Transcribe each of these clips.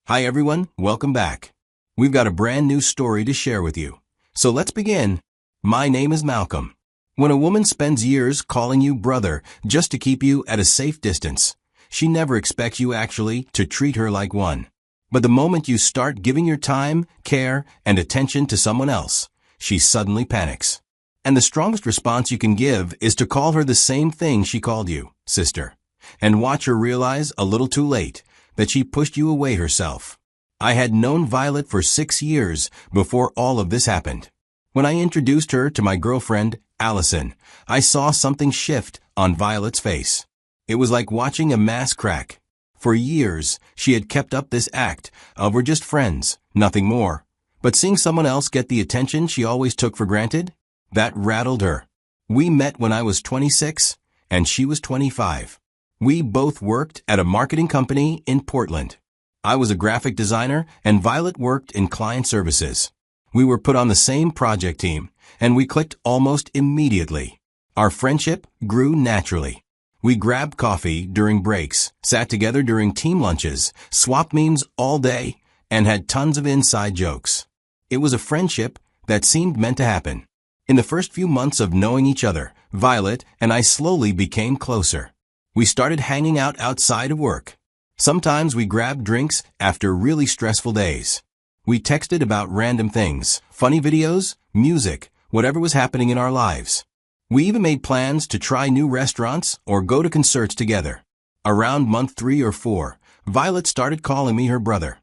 Hi everyone, welcome back. We've got a brand new story to share with you. So let's begin. My name is Malcolm. When a woman spends years calling you brother just to keep you at a safe distance, she never expects you actually to treat her like one. But the moment you start giving your time, care, and attention to someone else, she suddenly panics. And the strongest response you can give is to call her the same thing she called you, sister, and watch her realize a little too late that she pushed you away herself. I had known Violet for 6 years before all of this happened. When I introduced her to my girlfriend, Allison, I saw something shift on Violet's face. It was like watching a mask crack. For years, she had kept up this act of we're just friends, nothing more. But seeing someone else get the attention she always took for granted, that rattled her. We met when I was 26, and she was 25. We both worked at a marketing company in Portland. I was a graphic designer, and Violet worked in client services. We were put on the same project team, and we clicked almost immediately. Our friendship grew naturally. We grabbed coffee during breaks, sat together during team lunches, swapped memes all day, and had tons of inside jokes. It was a friendship that seemed meant to happen. In the first few months of knowing each other, Violet and I slowly became closer. We started hanging out outside of work. Sometimes we grabbed drinks after really stressful days. We texted about random things, funny videos, music, whatever was happening in our lives. We even made plans to try new restaurants or go to concerts together. Around month 3 or 4, Violet started calling me her brother.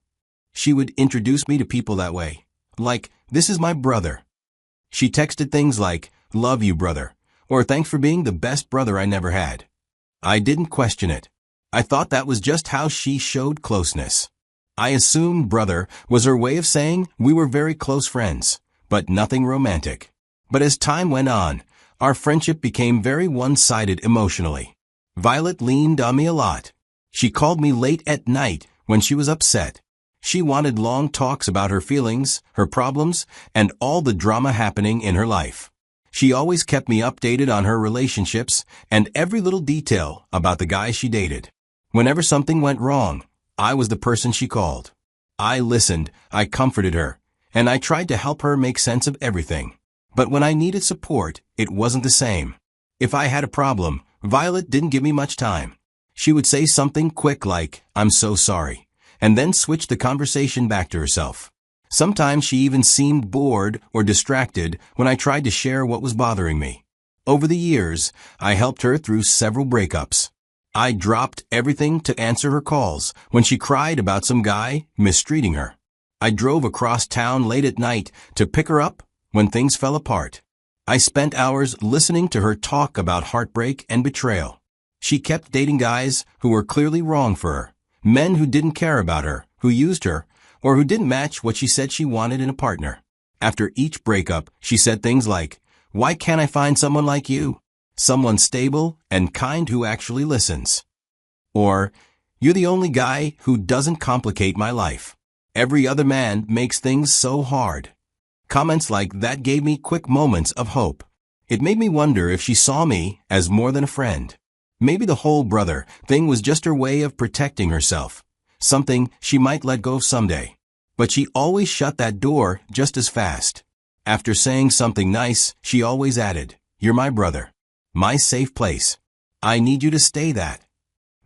She would introduce me to people that way. Like, this is my brother. She texted things like, love you brother, or thanks for being the best brother I never had. I didn't question it. I thought that was just how she showed closeness. I assumed brother was her way of saying we were very close friends, but nothing romantic. But as time went on, our friendship became very one-sided emotionally. Violet leaned on me a lot. She called me late at night when she was upset. She wanted long talks about her feelings, her problems, and all the drama happening in her life. She always kept me updated on her relationships and every little detail about the guys she dated. Whenever something went wrong, I was the person she called. I listened, I comforted her, and I tried to help her make sense of everything. But when I needed support, it wasn't the same. If I had a problem, Violet didn't give me much time. She would say something quick like, I'm so sorry, and then switch the conversation back to herself. Sometimes she even seemed bored or distracted when I tried to share what was bothering me. Over the years, I helped her through several breakups. I dropped everything to answer her calls when she cried about some guy mistreating her. I drove across town late at night to pick her up when things fell apart. I spent hours listening to her talk about heartbreak and betrayal. She kept dating guys who were clearly wrong for her, men who didn't care about her, who used her, or who didn't match what she said she wanted in a partner. After each breakup, she said things like, why can't I find someone like you? Someone stable and kind who actually listens. Or, you're the only guy who doesn't complicate my life. Every other man makes things so hard. Comments like that gave me quick moments of hope. It made me wonder if she saw me as more than a friend. Maybe the whole brother thing was just her way of protecting herself, something she might let go of someday. But she always shut that door just as fast. After saying something nice, she always added, you're my brother. My safe place. I need you to stay that.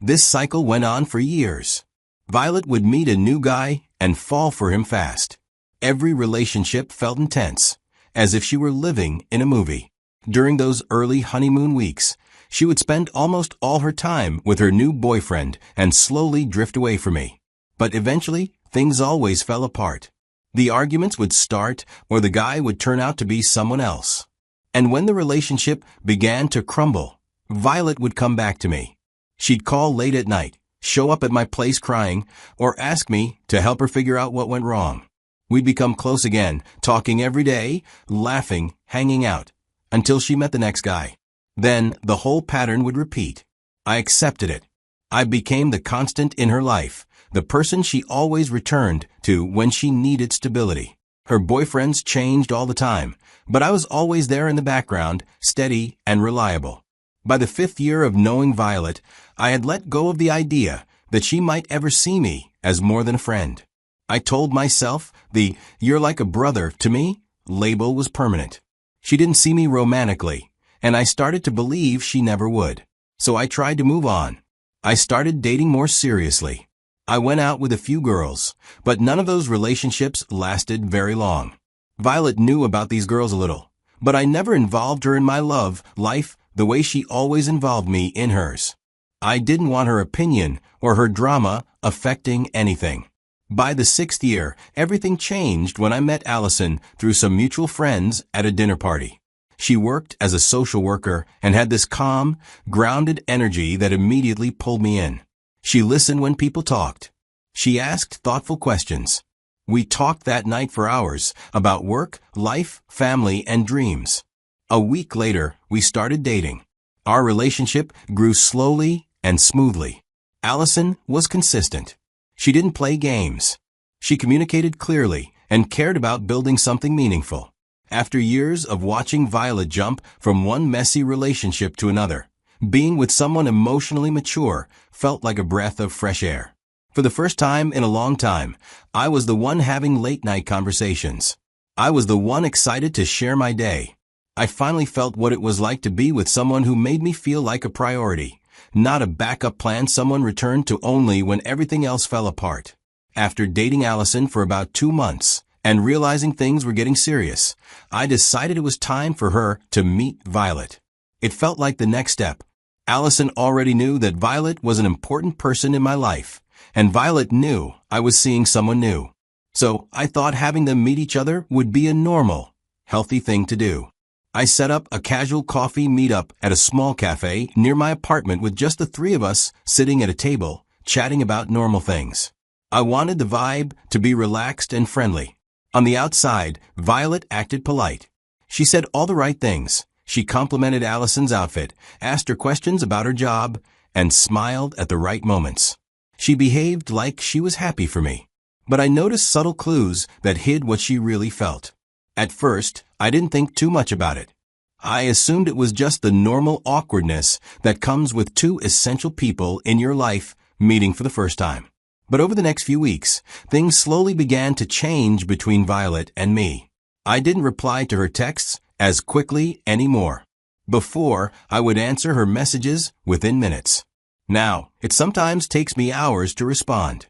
This cycle went on for years. Violet would meet a new guy and fall for him fast. Every relationship felt intense, as if she were living in a movie. During those early honeymoon weeks, she would spend almost all her time with her new boyfriend and slowly drift away from me. But eventually, things always fell apart. The arguments would start, or the guy would turn out to be someone else. And when the relationship began to crumble, Violet would come back to me. She'd call late at night, show up at my place crying, or ask me to help her figure out what went wrong. We'd become close again, talking every day, laughing, hanging out, until she met the next guy. Then the whole pattern would repeat. I accepted it. I became the constant in her life, the person she always returned to when she needed stability. Her boyfriends changed all the time, but I was always there in the background, steady and reliable. By the 5th year of knowing Violet, I had let go of the idea that she might ever see me as more than a friend. I told myself the "you're like a brother to me" label was permanent. She didn't see me romantically, and I started to believe she never would. So I tried to move on. I started dating more seriously. I went out with a few girls, but none of those relationships lasted very long. Violet knew about these girls a little, but I never involved her in my love life the way she always involved me in hers. I didn't want her opinion or her drama affecting anything. By the 6th year, everything changed when I met Allison through some mutual friends at a dinner party. She worked as a social worker and had this calm, grounded energy that immediately pulled me in. She listened when people talked. She asked thoughtful questions. We talked that night for hours about work, life, family, and dreams. A week later, we started dating. Our relationship grew slowly and smoothly. Allison was consistent. She didn't play games. She communicated clearly and cared about building something meaningful. After years of watching Violet jump from one messy relationship to another, being with someone emotionally mature felt like a breath of fresh air. For the first time in a long time, I was the one having late-night conversations. I was the one excited to share my day. I finally felt what it was like to be with someone who made me feel like a priority, not a backup plan someone returned to only when everything else fell apart. After dating Allison for about 2 months and realizing things were getting serious, I decided it was time for her to meet Violet. It felt like the next step. Allison already knew that Violet was an important person in my life, and Violet knew I was seeing someone new. So I thought having them meet each other would be a normal, healthy thing to do. I set up a casual coffee meetup at a small cafe near my apartment with just the 3 of us sitting at a table, chatting about normal things. I wanted the vibe to be relaxed and friendly. On the outside, Violet acted polite. She said all the right things. She complimented Allison's outfit, asked her questions about her job, and smiled at the right moments. She behaved like she was happy for me. But I noticed subtle clues that hid what she really felt. At first, I didn't think too much about it. I assumed it was just the normal awkwardness that comes with 2 essential people in your life meeting for the first time. But over the next few weeks, things slowly began to change between Violet and me. I didn't reply to her texts as quickly anymore. Before, I would answer her messages within minutes. Now, it sometimes takes me hours to respond.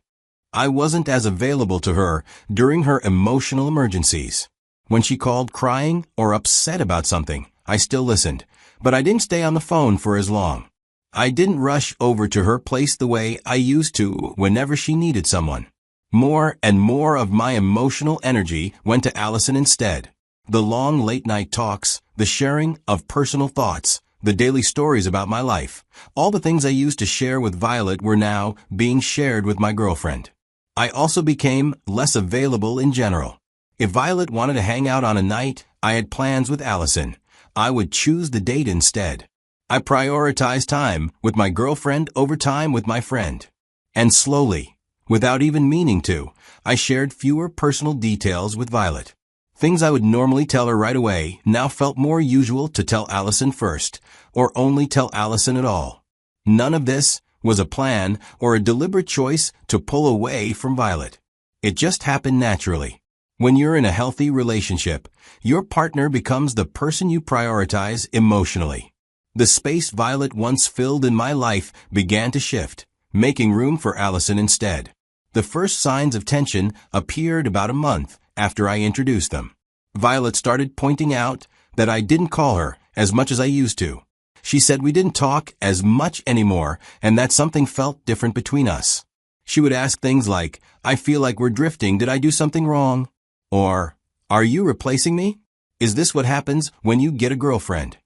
I wasn't as available to her during her emotional emergencies. When she called crying or upset about something, I still listened, but I didn't stay on the phone for as long. I didn't rush over to her place the way I used to whenever she needed someone. More and more of my emotional energy went to Allison instead. The long late-night talks, the sharing of personal thoughts, the daily stories about my life, all the things I used to share with Violet were now being shared with my girlfriend. I also became less available in general. If Violet wanted to hang out on a night I had plans with Allison, I would choose the date instead. I prioritized time with my girlfriend over time with my friend. And slowly, without even meaning to, I shared fewer personal details with Violet. Things I would normally tell her right away now felt more usual to tell Allison first, or only tell Allison at all. None of this was a plan or a deliberate choice to pull away from Violet. It just happened naturally. When you're in a healthy relationship, your partner becomes the person you prioritize emotionally. The space Violet once filled in my life began to shift, making room for Allison instead. The first signs of tension appeared about a month after I introduced them. Violet started pointing out that I didn't call her as much as I used to. She said we didn't talk as much anymore and that something felt different between us. She would ask things like, "I feel like we're drifting, did I do something wrong?" Or, "Are you replacing me? Is this what happens when you get a girlfriend?"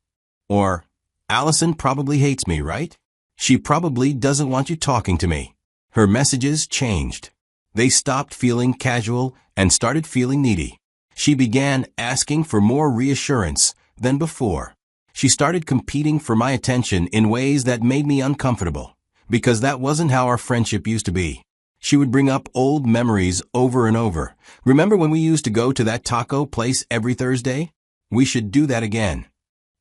Or, "Allison probably hates me, right? She probably doesn't want you talking to me." Her messages changed. They stopped feeling casual and started feeling needy. She began asking for more reassurance than before. She started competing for my attention in ways that made me uncomfortable, because that wasn't how our friendship used to be. She would bring up old memories over and over. "Remember when we used to go to that taco place every Thursday? We should do that again."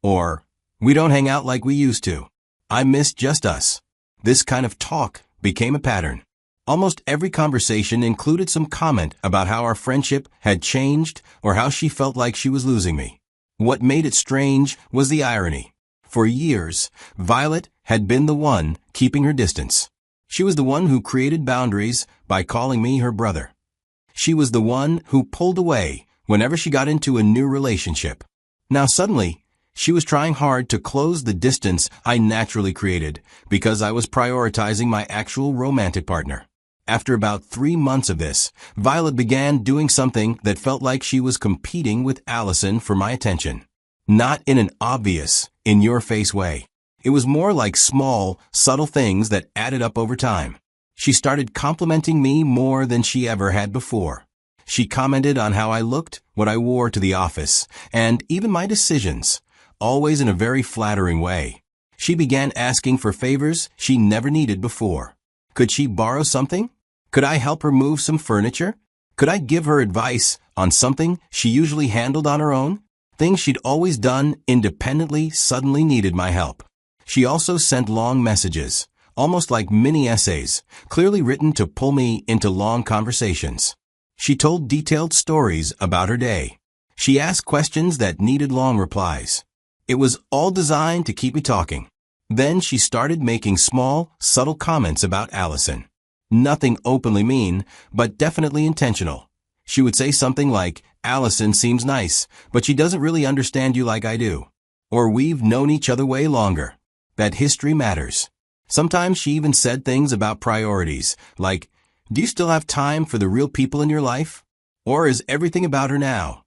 Or, "We don't hang out like we used to. I miss just us." This kind of talk became a pattern. Almost every conversation included some comment about how our friendship had changed or how she felt like she was losing me. What made it strange was the irony. For years, Violet had been the one keeping her distance. She was the one who created boundaries by calling me her brother. She was the one who pulled away whenever she got into a new relationship. Now suddenly, she was trying hard to close the distance I naturally created because I was prioritizing my actual romantic partner. After about 3 months of this, Violet began doing something that felt like she was competing with Allison for my attention. Not in an obvious, in-your-face way. It was more like small, subtle things that added up over time. She started complimenting me more than she ever had before. She commented on how I looked, what I wore to the office, and even my decisions, always in a very flattering way. She began asking for favors she never needed before. Could she borrow something? Could I help her move some furniture? Could I give her advice on something she usually handled on her own? Things she'd always done independently suddenly needed my help. She also sent long messages, almost like mini essays, clearly written to pull me into long conversations. She told detailed stories about her day. She asked questions that needed long replies. It was all designed to keep me talking. Then she started making small, subtle comments about Allison. Nothing openly mean, but definitely intentional. She would say something like, "Allison seems nice, but she doesn't really understand you like I do." Or, "We've known each other way longer." That history matters. Sometimes she even said things about priorities, like, "Do you still have time for the real people in your life? Or is everything about her now?"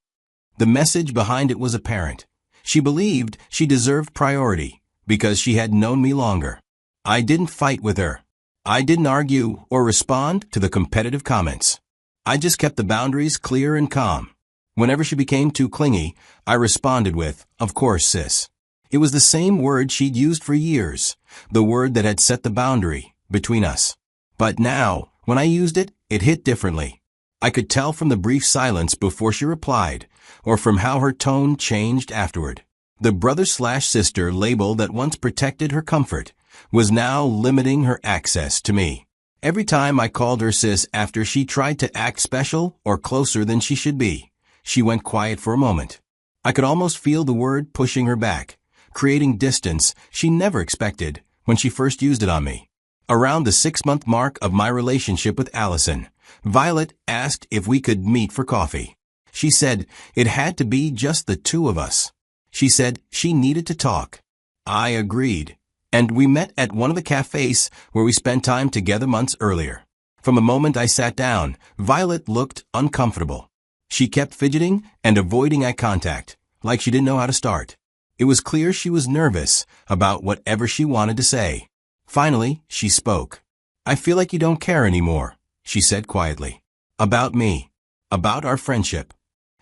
The message behind it was apparent. She believed she deserved priority because she had known me longer. I didn't fight with her. I didn't argue or respond to the competitive comments. I just kept the boundaries clear and calm. Whenever she became too clingy, I responded with, "Of course, sis." It was the same word she'd used for years, the word that had set the boundary between us. But now, when I used it, it hit differently. I could tell from the brief silence before she replied, or from how her tone changed afterward. The brother/sister label that once protected her comfort was now limiting her access to me. Every time I called her sis after she tried to act special or closer than she should be, she went quiet for a moment. I could almost feel the word pushing her back, creating distance she never expected when she first used it on me. Around the 6-month mark of my relationship with Allison, Violet asked if we could meet for coffee. She said it had to be just the two of us. She said she needed to talk. I agreed, and we met at one of the cafes where we spent time together months earlier. From the moment I sat down, Violet looked uncomfortable. She kept fidgeting and avoiding eye contact, like she didn't know how to start. It was clear she was nervous about whatever she wanted to say. Finally, she spoke. "I feel like you don't care anymore," she said quietly. "About me. About our friendship."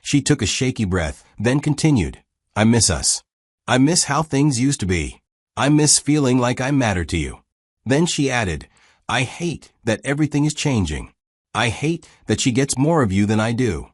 She took a shaky breath, then continued, "I miss us. I miss how things used to be. I miss feeling like I matter to you." Then she added, "I hate that everything is changing. I hate that she gets more of you than I do."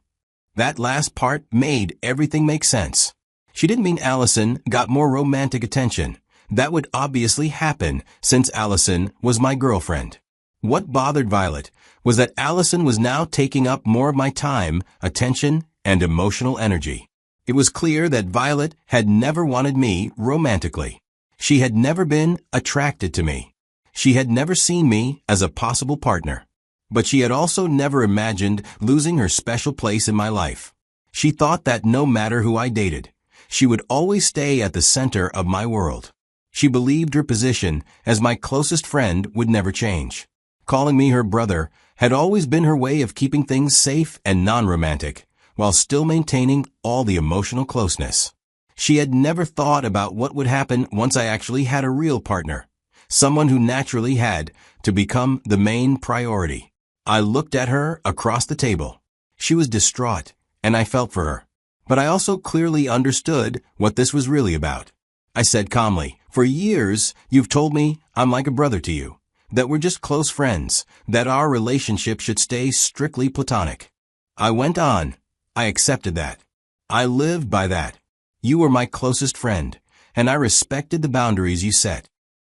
That last part made everything make sense. She didn't mean Allison got more romantic attention. That would obviously happen since Allison was my girlfriend. What bothered Violet was that Allison was now taking up more of my time, attention, and emotional energy. It was clear that Violet had never wanted me romantically. She had never been attracted to me. She had never seen me as a possible partner. But she had also never imagined losing her special place in my life. She thought that no matter who I dated, she would always stay at the center of my world. She believed her position as my closest friend would never change. Calling me her brother had always been her way of keeping things safe and non-romantic, while still maintaining all the emotional closeness. She had never thought about what would happen once I actually had a real partner, someone who naturally had to become the main priority. I looked at her across the table. She was distraught, and I felt for her. But I also clearly understood what this was really about. I said calmly, "For years, you've told me I'm like a brother to you, that we're just close friends, that our relationship should stay strictly platonic." I went on. "I accepted that. I lived by that. You were my closest friend, and I respected the boundaries you set."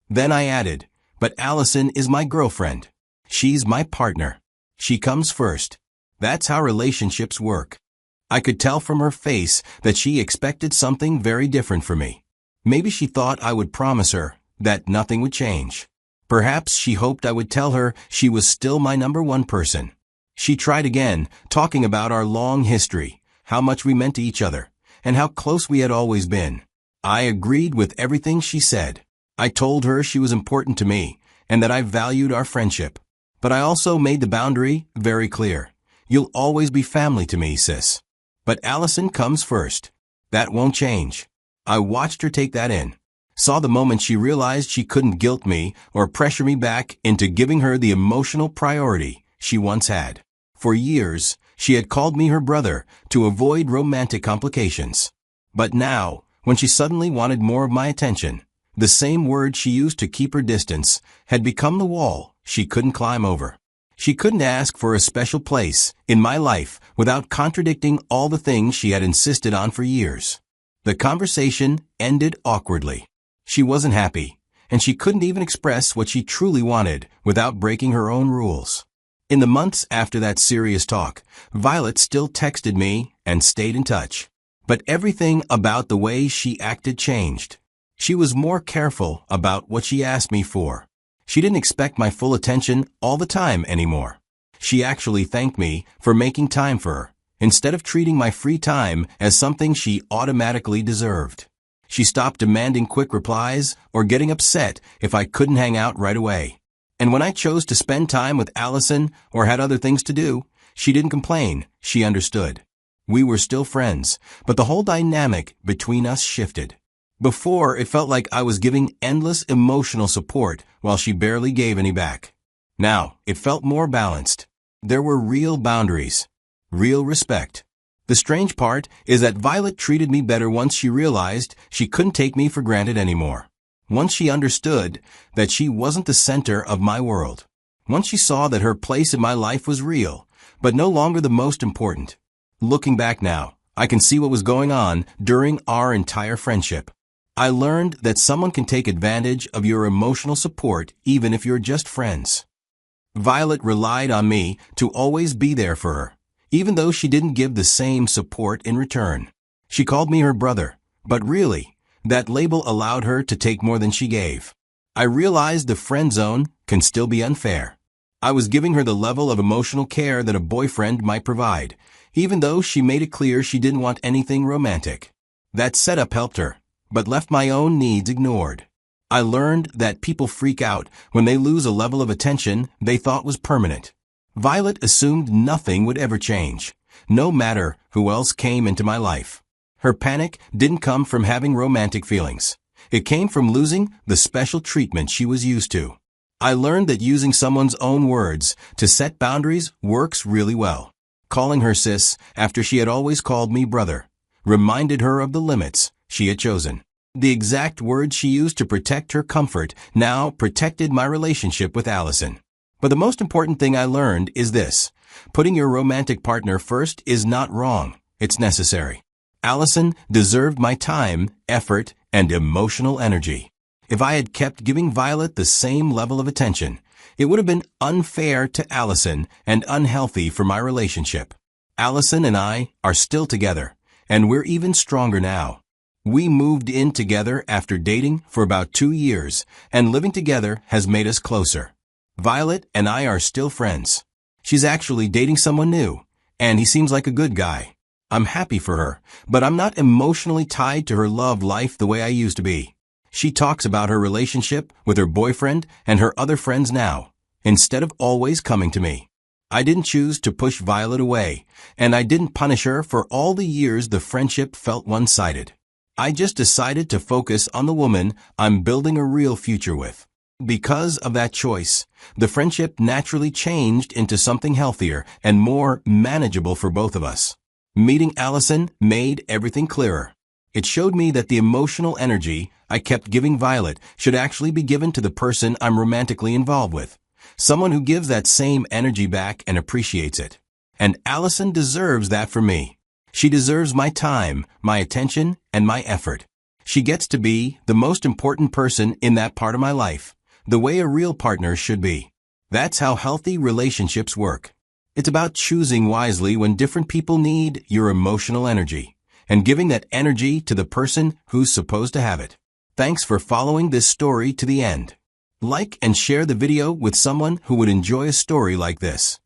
Then I added, "But Allison is my girlfriend. She's my partner. She comes first. That's how relationships work. I could tell from her face that she expected something very different from me. Maybe she thought I would promise her that nothing would change. Perhaps she hoped I would tell her she was still my number one person. She tried again, talking about our long history, how much we meant to each other, and how close we had always been. I agreed with everything she said. I told her she was important to me, and that I valued our friendship. But I also made the boundary very clear. You'll always be family to me, sis. But Allison comes first. That won't change. I watched her take that in. Saw the moment she realized she couldn't guilt me or pressure me back into giving her the emotional priority she once had. For years, she had called me her brother to avoid romantic complications. But now, when she suddenly wanted more of my attention, the same word she used to keep her distance had become the wall she couldn't climb over. She couldn't ask for a special place in my life without contradicting all the things she had insisted on for years. The conversation ended awkwardly. She wasn't happy, and she couldn't even express what she truly wanted without breaking her own rules. In the months after that serious talk, Violet still texted me and stayed in touch. But everything about the way she acted changed. She was more careful about what she asked me for. She didn't expect my full attention all the time anymore. She actually thanked me for making time for her, instead of treating my free time as something she automatically deserved. She stopped demanding quick replies or getting upset if I couldn't hang out right away. And when I chose to spend time with Allison or had other things to do, she didn't complain. She understood. We were still friends, but the whole dynamic between us shifted. Before, it felt like I was giving endless emotional support while she barely gave any back. Now, it felt more balanced. There were real boundaries, real respect. The strange part is that Violet treated me better once she realized she couldn't take me for granted anymore. Once she understood that she wasn't the center of my world. Once she saw that her place in my life was real, but no longer the most important. Looking back now, I can see what was going on during our entire friendship. I learned that someone can take advantage of your emotional support even if you're just friends. Violet relied on me to always be there for her, even though she didn't give the same support in return. She called me her brother, but really, that label allowed her to take more than she gave. I realized the friend zone can still be unfair. I was giving her the level of emotional care that a boyfriend might provide, even though she made it clear she didn't want anything romantic. That setup helped her, but left my own needs ignored. I learned that people freak out when they lose a level of attention they thought was permanent. Violet assumed nothing would ever change, no matter who else came into my life. Her panic didn't come from having romantic feelings. It came from losing the special treatment she was used to. I learned that using someone's own words to set boundaries works really well. Calling her sis after she had always called me brother reminded her of the limits she had chosen. The exact words she used to protect her comfort now protected my relationship with Allison. But the most important thing I learned is this. Putting your romantic partner first is not wrong. It's necessary. Allison deserved my time, effort, and emotional energy. If I had kept giving Violet the same level of attention, it would have been unfair to Allison and unhealthy for my relationship. Allison and I are still together, and we're even stronger now. We moved in together after dating for about 2 years, and living together has made us closer. Violet and I are still friends. She's actually dating someone new, and he seems like a good guy. I'm happy for her, but I'm not emotionally tied to her love life the way I used to be. She talks about her relationship with her boyfriend and her other friends now, instead of always coming to me. I didn't choose to push Violet away, and I didn't punish her for all the years the friendship felt one-sided. I just decided to focus on the woman I'm building a real future with. Because of that choice, the friendship naturally changed into something healthier and more manageable for both of us. Meeting Allison made everything clearer. It showed me that the emotional energy I kept giving Violet should actually be given to the person I'm romantically involved with. Someone who gives that same energy back and appreciates it. And Allison deserves that for me. She deserves my time, my attention, and my effort. She gets to be the most important person in that part of my life, the way a real partner should be. That's how healthy relationships work. It's about choosing wisely when different people need your emotional energy, and giving that energy to the person who's supposed to have it. Thanks for following this story to the end. Like and share the video with someone who would enjoy a story like this.